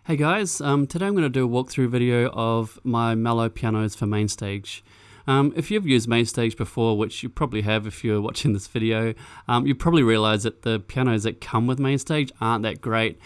Hey guys, today I'm going to do a walkthrough video of my Mellow pianos for MainStage. If you've used MainStage before, which you probably have if you're watching this video, you probably realize that the pianos that come with MainStage aren't that great.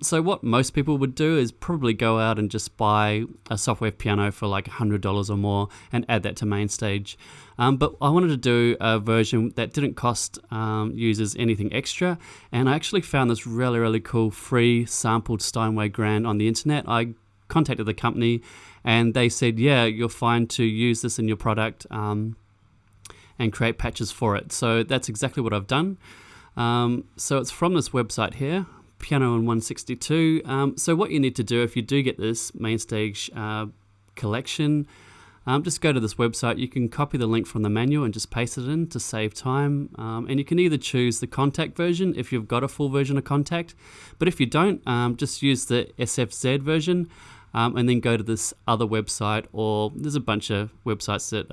So what most people would do is probably go out and just buy a software piano for like $100 or more and add that to MainStage. But I wanted to do a version that didn't cost users anything extra, and I actually found this really cool free sampled Steinway Grand on the internet. I contacted the company and they said, yeah, you're fine to use this in your product and create patches for it. So that's exactly what I've done. So it's from this website here, Piano in 162. So what you need to do if you do get this MainStage collection, just go to this website. You can copy the link from the manual and just paste it in to save time. And you can either choose the Contact version if you've got a full version of Contact. But if you don't, just use the SFZ version and then go to this other website, or there's a bunch of websites that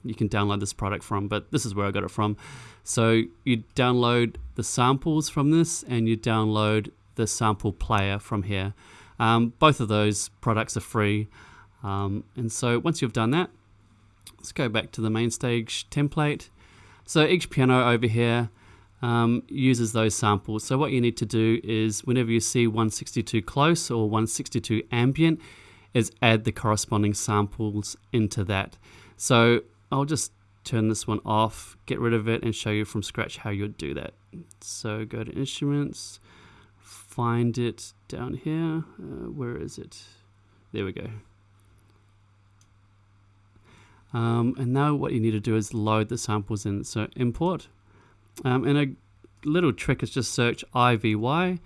you can download this product from, but this is where I got it from. So you download the samples from this and you download the sample player from here. Both of those products are free. And so once you've done that, let's go back to the MainStage template. So each piano over here uses those samples. So what you need to do is whenever you see 162 close or 162 ambient, is add the corresponding samples into that. So I'll just turn this one off, get rid of it, and show you from scratch how you'd do that. So go to Instruments, find it down here. Where is it? There we go. And now what you need to do is load the samples in. So import, and a little trick is just search IVY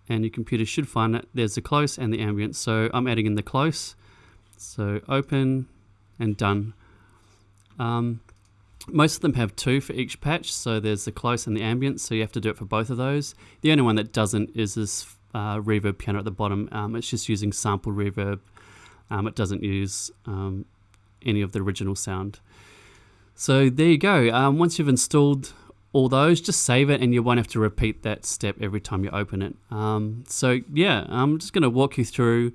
and your computer should find it. There's the close and the ambient. So I'm adding in the close. So open and done. Most of them have two for each patch. So there's the close and the ambient. So you have to do it for both of those. The only one that doesn't is this reverb piano at the bottom. It's just using sample reverb. It doesn't use any of the original sound. So there you go. Once you've installed all those, just save it and you won't have to repeat that step every time you open it. So yeah, I'm just going to walk you through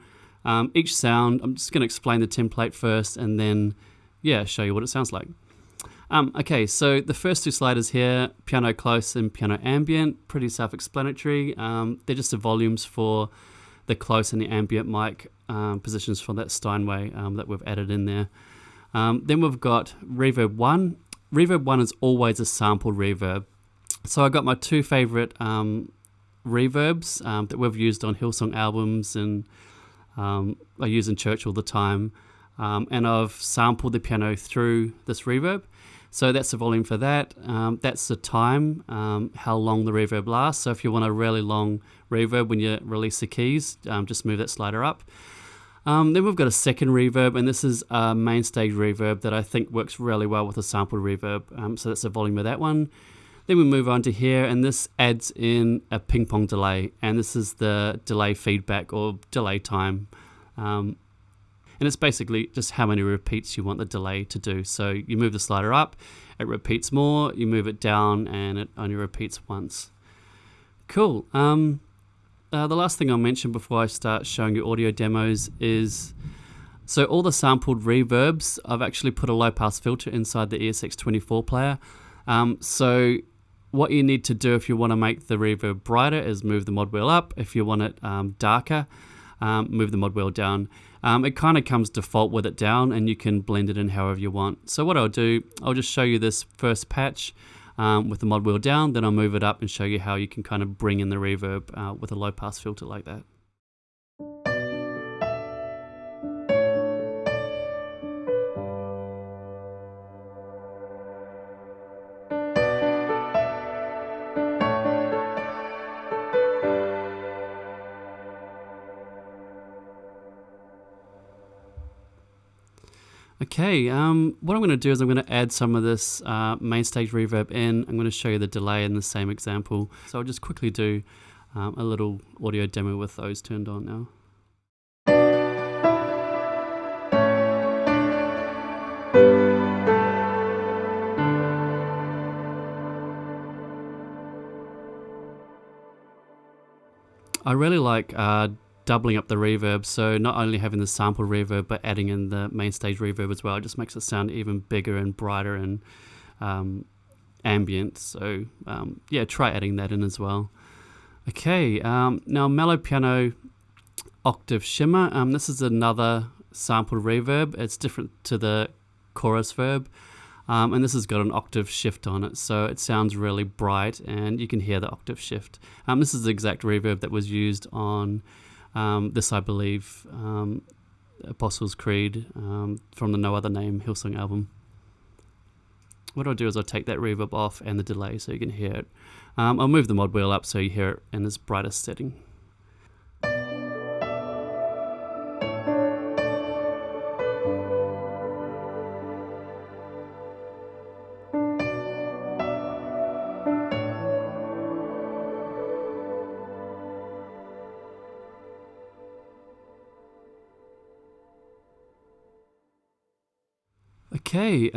each sound. I'm just going to explain the template first and then show you what it sounds like. Okay, so the first two sliders here, piano close and piano ambient, pretty self-explanatory. They're just the volumes for the close and the ambient mic positions for that Steinway that we've added in there. Then we've got Reverb 1. Reverb 1 is always a sampled reverb. So I got my two favorite reverbs that we've used on Hillsong albums and I use in church all the time. And I've sampled the piano through this reverb. So that's the volume for that. That's the time, how long the reverb lasts. So if you want a really long reverb when you release the keys, just move that slider up. Then we've got a second reverb, and this is a MainStage reverb that I think works really well with a sampled reverb. So that's the volume of that one. Then we move on to here, and this adds in a ping-pong delay, and this is the delay feedback or delay time. And it's basically just how many repeats you want the delay to do. So you move the slider up, it repeats more, you move it down, and it only repeats once. Cool. The last thing I'll mention before I start showing you audio demos is, so all the sampled reverbs, I've actually put a low pass filter inside the ESX24 player. So what you need to do if you want to make the reverb brighter is move the mod wheel up. If you want it darker, move the mod wheel down. It kind of comes default with it down, and you can blend it in however you want. So what I'll do, I'll just show you this first patch with the mod wheel down, then I'll move it up and show you how you can kind of bring in the reverb with a low pass filter like that. Okay, what I'm going to do is I'm going to add some of this MainStage reverb in. I'm going to show you the delay in the same example. So I'll just quickly do a little audio demo with those turned on now. I really like doubling up the reverb, so not only having the sample reverb but adding in the MainStage reverb as well. It just makes it sound even bigger and brighter and ambient. So yeah, try adding that in as well. Okay, now Mellow Piano Octave Shimmer. This is another sampled reverb. It's different to the chorus verb, and this has got an octave shift on it, so it sounds really bright and you can hear the octave shift. This is the exact reverb that was used on this, I believe, Apostles' Creed from the No Other Name Hillsong album. What I'll do is I'll take that reverb off and the delay so you can hear it. I'll move the mod wheel up so you hear it in its brightest setting. Okay,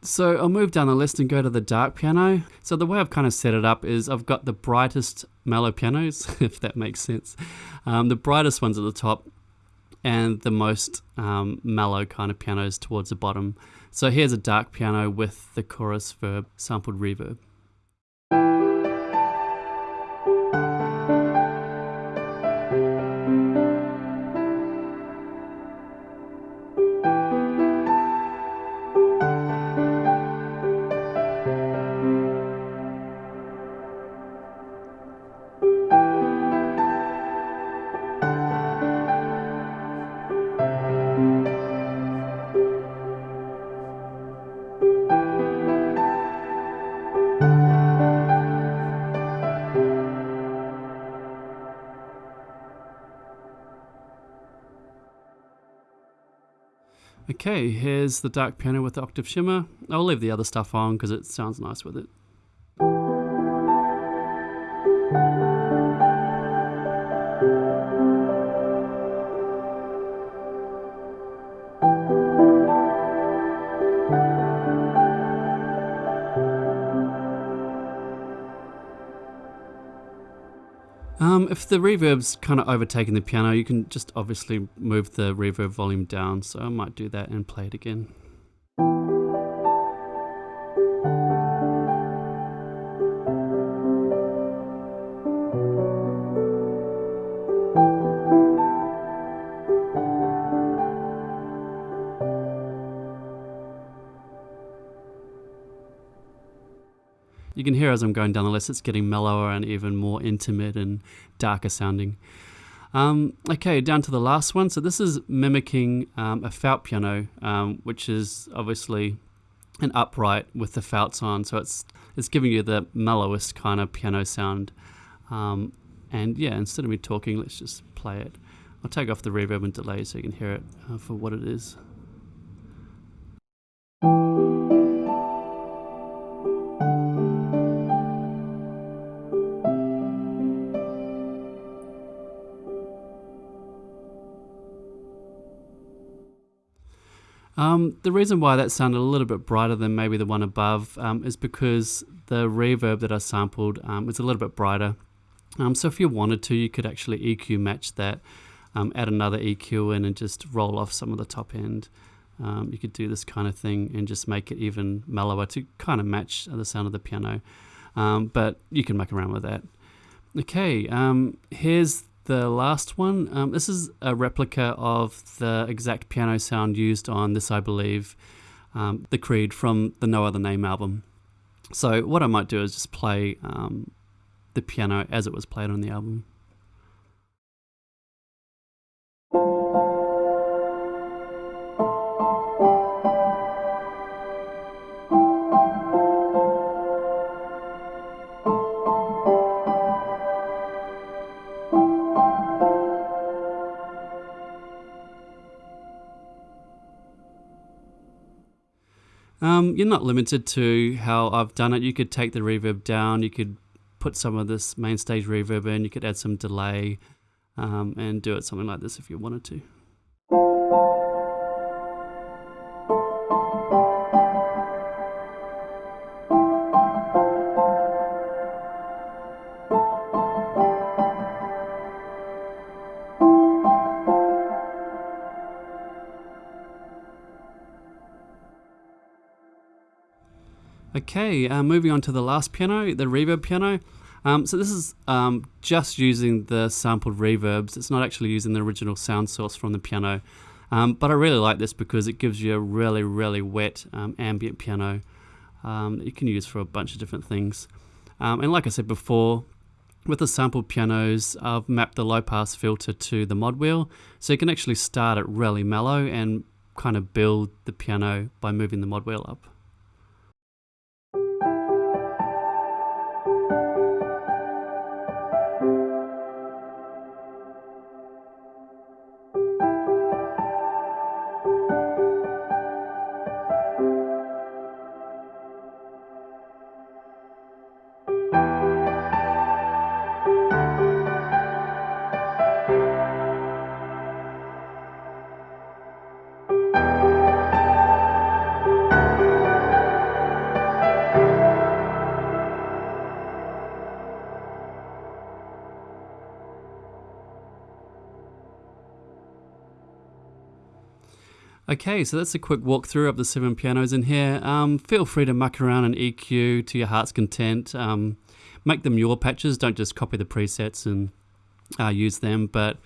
so I'll move down the list and go to the dark piano. So the way I've kind of set it up is I've got the brightest mellow pianos, if that makes sense. The brightest ones at the top and the most mellow kind of pianos towards the bottom. So here's a dark piano with the chorus verb sampled reverb. Okay, here's the dark piano with the octave shimmer. I'll leave the other stuff on because it sounds nice with it. If the reverb's kind of overtaking the piano, you can just obviously move the reverb volume down, so I might do that and play it again. You can hear as I'm going down the list, it's getting mellower and even more intimate and darker sounding. Okay, down to the last one. So this is mimicking a felt piano, which is obviously an upright with the felts on. So it's giving you the mellowest kind of piano sound. And yeah, instead of me talking, let's just play it. I'll take off the reverb and delay so you can hear it for what it is. The reason why that sounded a little bit brighter than maybe the one above is because the reverb that I sampled is a little bit brighter. So if you wanted to, you could actually EQ match that, add another EQ in and just roll off some of the top end. You could do this kind of thing and just make it even mellower to kind of match the sound of the piano. But you can muck around with that. Okay, here's the last one. This is a replica of the exact piano sound used on this, I believe, the Creed from the No Other Name album. So what I might do is just play the piano as it was played on the album. You're not limited to how I've done it. You could take the reverb down, you could put some of this MainStage reverb in, you could add some delay and do it something like this if you wanted to. Okay, moving on to the last piano, the Reverb piano. So this is just using the sampled reverbs. It's not actually using the original sound source from the piano. But I really like this because it gives you a really, really wet ambient piano that you can use for a bunch of different things. And like I said before, with the sampled pianos, I've mapped the low pass filter to the mod wheel, so you can actually start it really mellow and kind of build the piano by moving the mod wheel up. Okay, so that's a quick walkthrough of the 7 pianos in here. Feel free to muck around in EQ to your heart's content. Make them your patches, don't just copy the presets and use them. But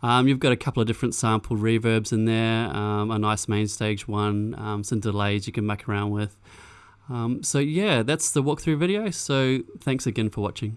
you've got a couple of different sample reverbs in there, a nice MainStage one, some delays you can muck around with. So yeah, that's the walkthrough video, so thanks again for watching.